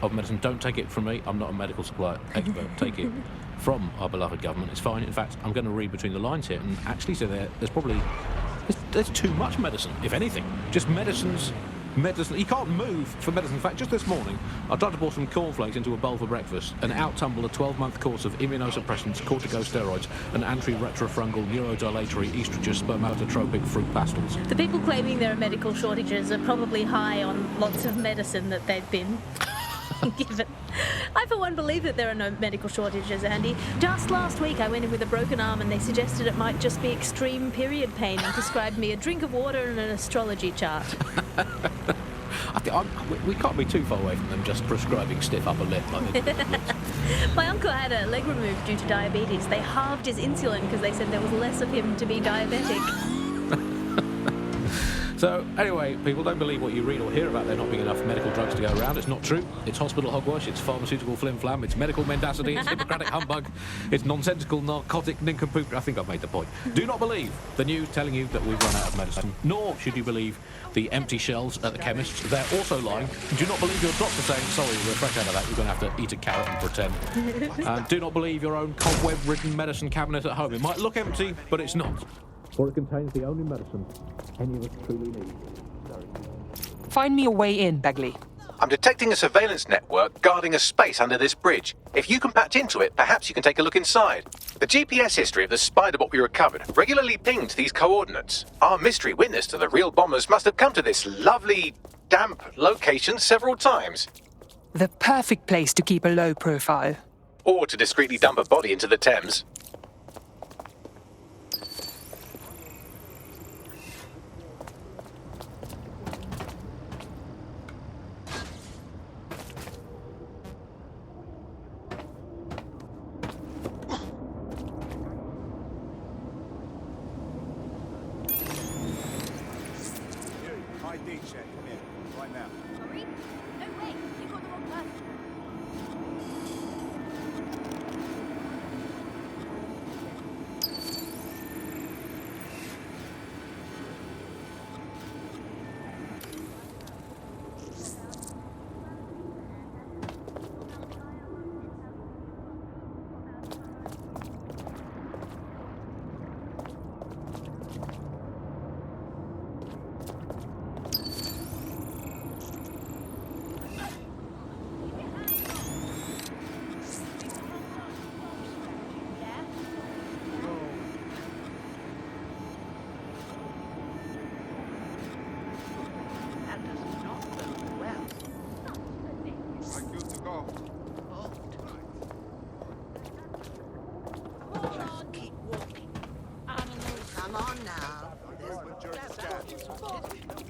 of medicine. Don't take it from me. I'm not a medical supply expert. Take it from our beloved government. It's fine. In fact, I'm going to read between the lines here and actually say there's probably there's too much medicine, if anything. Just medicine. You can't move for medicine. In fact, just this morning, I tried to pour some cornflakes into a bowl for breakfast and out-tumbled a 12-month course of immunosuppressants, corticosteroids, and anti-retrofungal neurodilatory estrogen spermatotropic fruit pastels. The people claiming there are medical shortages are probably high on lots of medicine that they've been given. I, for one, believe that there are no medical shortages, Andy. Just last week, I went in with a broken arm and they suggested it might just be extreme period pain and prescribed me a drink of water and an astrology chart. I think we can't be too far away from them just prescribing stiff upper lip like they do. My uncle had a leg removed due to diabetes. They halved his insulin because they said there was less of him to be diabetic. So, anyway, people, don't believe what you read or hear about there not being enough medical drugs to go around. It's not true. It's hospital hogwash, it's pharmaceutical flim-flam, it's medical mendacity, it's Hippocratic humbug, it's nonsensical narcotic nincompoop. I think I've made the point. Do not believe the news telling you that we've run out of medicine, nor should you believe the empty shelves at the chemists. They're also lying. Do not believe your doctor saying, sorry, we're fresh out of that, you're going to have to eat a carrot and pretend. Do not believe your own cobweb-ridden medicine cabinet at home. It might look empty, but it's not. For it contains the only medicine any of us truly need. Find me a way in, Begley. I'm detecting a surveillance network guarding a space under this bridge. If you can patch into it, perhaps you can take a look inside. The GPS history of the spider bot we recovered regularly pinged these coordinates. Our mystery witness to the real bombers must have come to this lovely, damp location several times. The perfect place to keep a low profile. Or to discreetly dump a body into the Thames. ID check, come here, right now. Sorry? No way, you got the wrong person.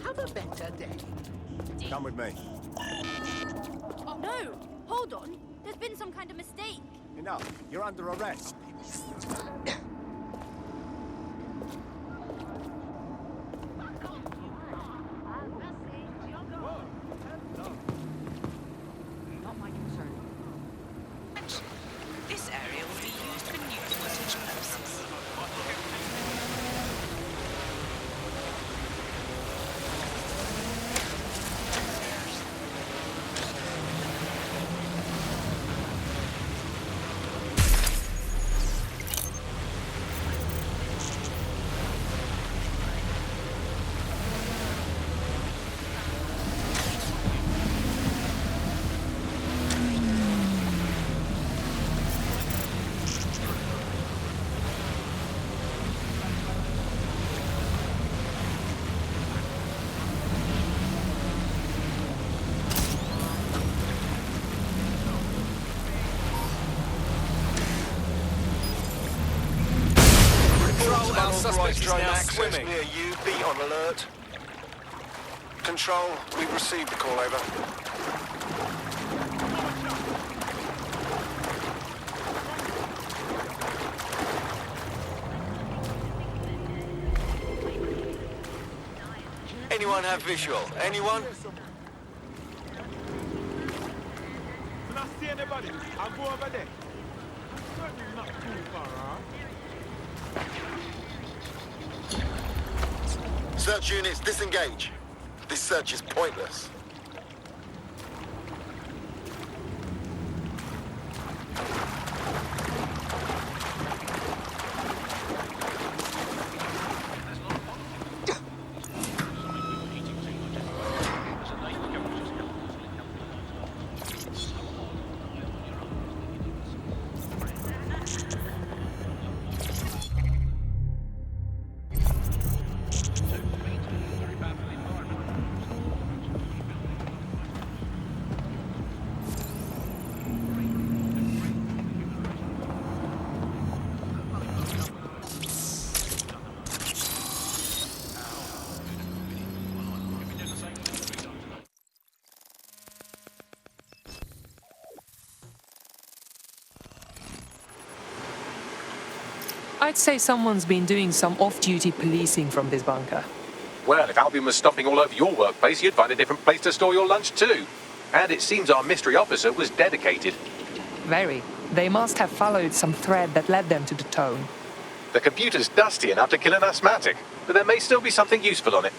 Have a better day. Come with me. Oh, no! Hold on! There's been some kind of mistake. Enough. You're under arrest. Not my concern. This area will be used for news footage purposes. Unauthorized drone access near you. Be on alert. Control, we've received the call, over. Anyone have visual? Anyone? Can I see anybody? I'll go over there. Certainly not too far, huh? Search units, disengage. This search is pointless. I'd say someone's been doing some off-duty policing from this bunker. Well, if Albion was stopping all over your workplace, you'd find a different place to store your lunch too. And it seems our mystery officer was dedicated. Very. They must have followed some thread that led them to the tone. The computer's dusty enough to kill an asthmatic, but there may still be something useful on it.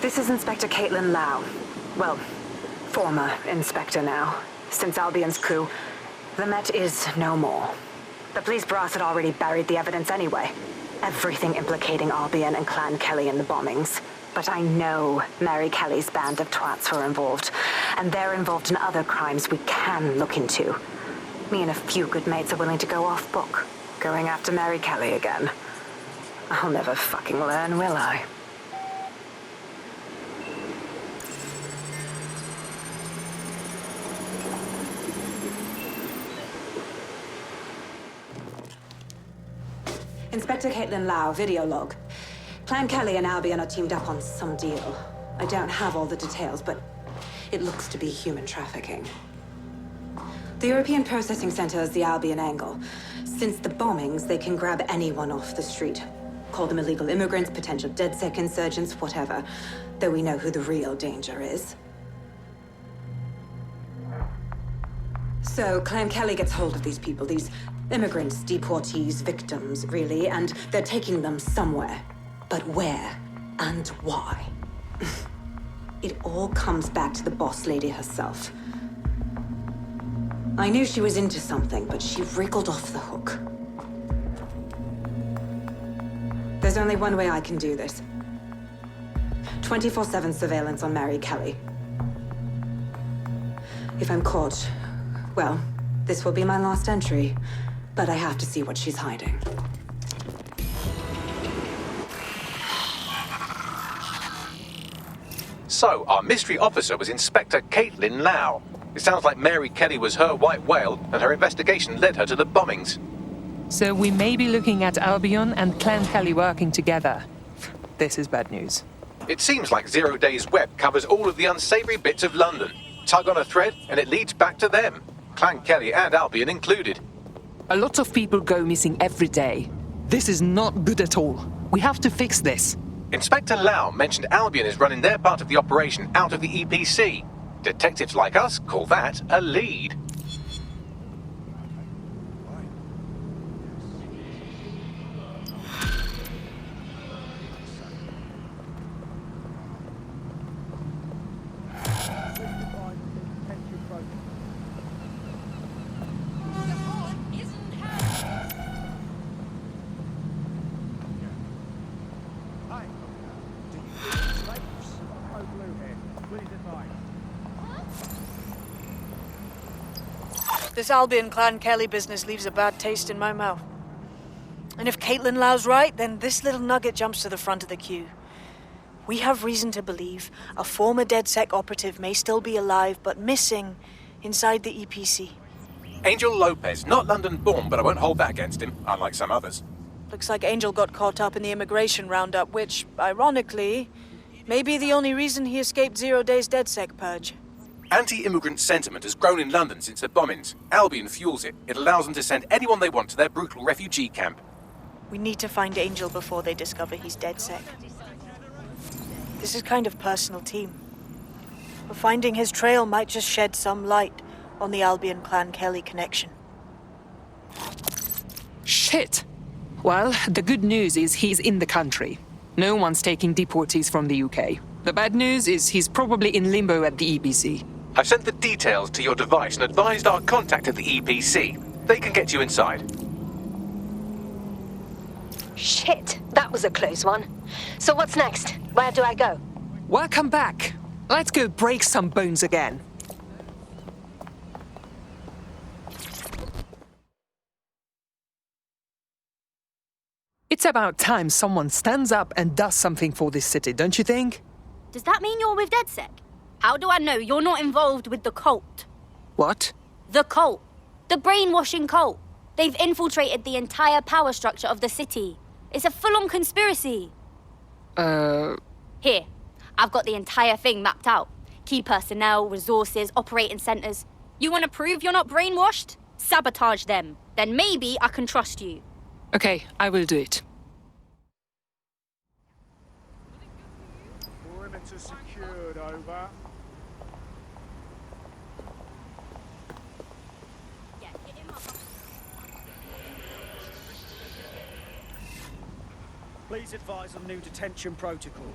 This is Inspector Caitlin Lau. Well, former inspector now. Since Albion's coup, the Met is no more. The police brass had already buried the evidence anyway. Everything implicating Albion and Clan Kelly in the bombings. But I know Mary Kelly's band of twats were involved, and they're involved in other crimes we can look into. Me and a few good mates are willing to go off book, going after Mary Kelly again. I'll never fucking learn, will I? Inspector Caitlin Lau, video log. Clan Kelly and Albion are teamed up on some deal. I don't have all the details, but it looks to be human trafficking. The European Processing Center is the Albion angle. Since the bombings, they can grab anyone off the street. Call them illegal immigrants, potential DedSec insurgents, whatever. Though we know who the real danger is. So, Clan Kelly gets hold of these people, these immigrants, deportees, victims, really, and they're taking them somewhere. But where and why? It all comes back to the boss lady herself. I knew she was into something, but she wriggled off the hook. There's only one way I can do this. 24/7 surveillance on Mary Kelly. If I'm caught, well, this will be my last entry, but I have to see what she's hiding. So, our mystery officer was Inspector Caitlin Lau. It sounds like Mary Kelly was her white whale, and her investigation led her to the bombings. So we may be looking at Albion and Clan Kelly working together. This is bad news. It seems like Zero Days Web covers all of the unsavory bits of London. Tug on a thread, and it leads back to them. Clan Kelly and Albion included. A lot of people go missing every day. This is not good at all. We have to fix this. Inspector Lau mentioned Albion is running their part of the operation out of the EPC. Detectives like us call that a lead. This Albion Clan Kelly business leaves a bad taste in my mouth. And if Caitlin Lau's right, then this little nugget jumps to the front of the queue. We have reason to believe a former DedSec operative may still be alive, but missing inside the EPC. Angel Lopez, not London-born, but I won't hold that against him, unlike some others. Looks like Angel got caught up in the immigration roundup, which, ironically, may be the only reason he escaped 0 Days DedSec purge. Anti-immigrant sentiment has grown in London since the bombings. Albion fuels it. It allows them to send anyone they want to their brutal refugee camp. We need to find Angel before they discover he's DedSec. This is kind of personal team. But finding his trail might just shed some light on the Albion Clan Kelly connection. Shit! Well, the good news is he's in the country. No one's taking deportees from the UK. The bad news is he's probably in limbo at the EPC. I've sent the details to your device and advised our contact at the EPC. They can get you inside. Shit, that was a close one. So what's next? Where do I go? Welcome back. Let's go break some bones again. It's about time someone stands up and does something for this city, don't you think? Does that mean you're with DedSec? How do I know you're not involved with the cult? What? The cult. The brainwashing cult. They've infiltrated the entire power structure of the city. It's a full-on conspiracy. Here, I've got the entire thing mapped out. Key personnel, resources, operating centers. You want to prove you're not brainwashed? Sabotage them. Then maybe I can trust you. Okay, I will do it. Perimeter secured, over. Please advise on new detention protocol.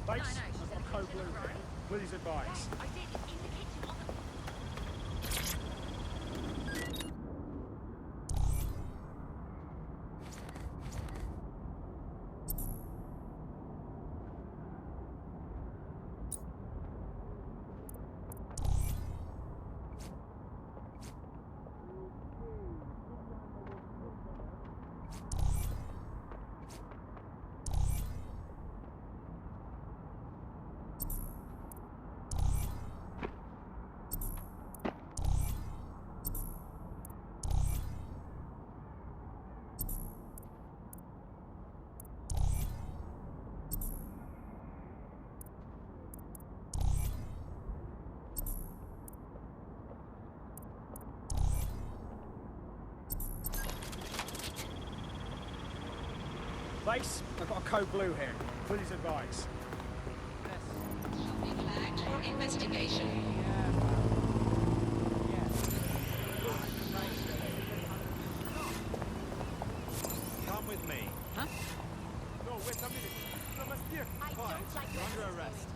Base, I've got code blue here. Please advise. Base, I've got a code blue here. Please advise. For investigation. Come with me. Huh? No, wait a minute. I don't like You're under arrest.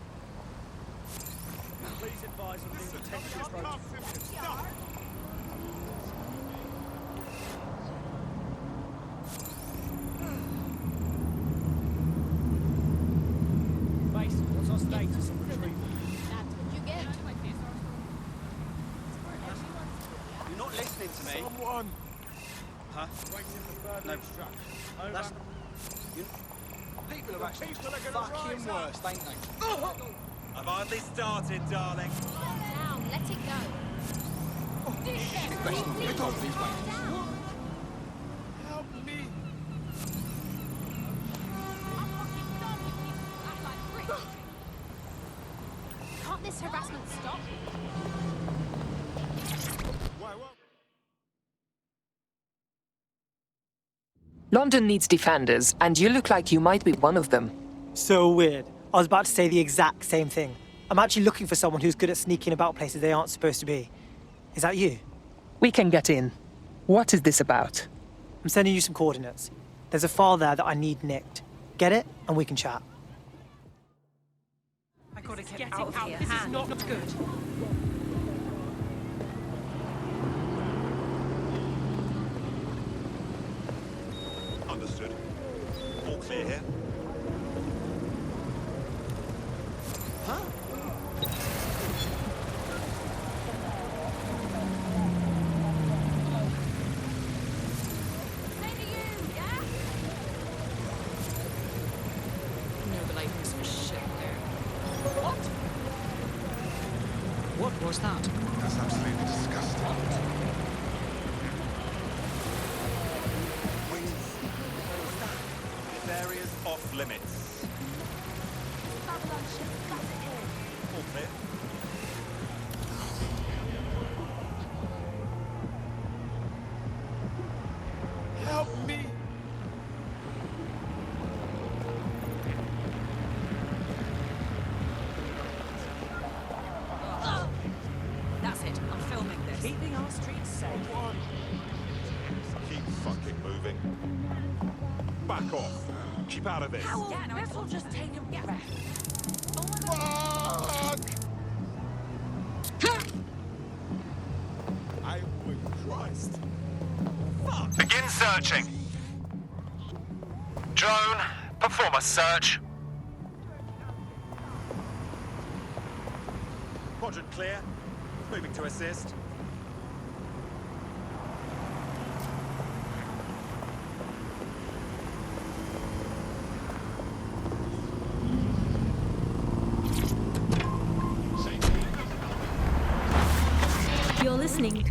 Please advise on new detention protocol. Stop! Base, what's our status on retrieval? That's what you get. You're not listening to me. Someone! Huh? Waiting for further No. instructions. Over. That's... You... People are actually People are gonna fucking rise worse, up. ain't they? I've hardly started, darling. Calm down. Let it go. Help me! Can't this harassment stop? London needs defenders, and you look like you might be one of them. So weird. I was about to say the exact same thing. I'm actually looking for someone who's good at sneaking about places they aren't supposed to be. Is that you? We can get in. What is this about? I'm sending you some coordinates. There's a file there that I need nicked. Get it, and we can chat. I gotta get out of here. This is not good. Understood. All clear here. Huh? Same to you, yeah? No, like this was shit there. What? What was that? That's absolutely disgusting. This area's off limits. Babylon ship. That's it here. All clear. Help me! That's it. I'm filming this. Keeping our streets safe. Keep fucking moving. Back off. Keep out of this. Yeah, no, let's all just take a breath. Fuck! I would Christ. Fuck! Begin searching. Drone, perform a search. Quadrant clear. Moving to assist. You're listening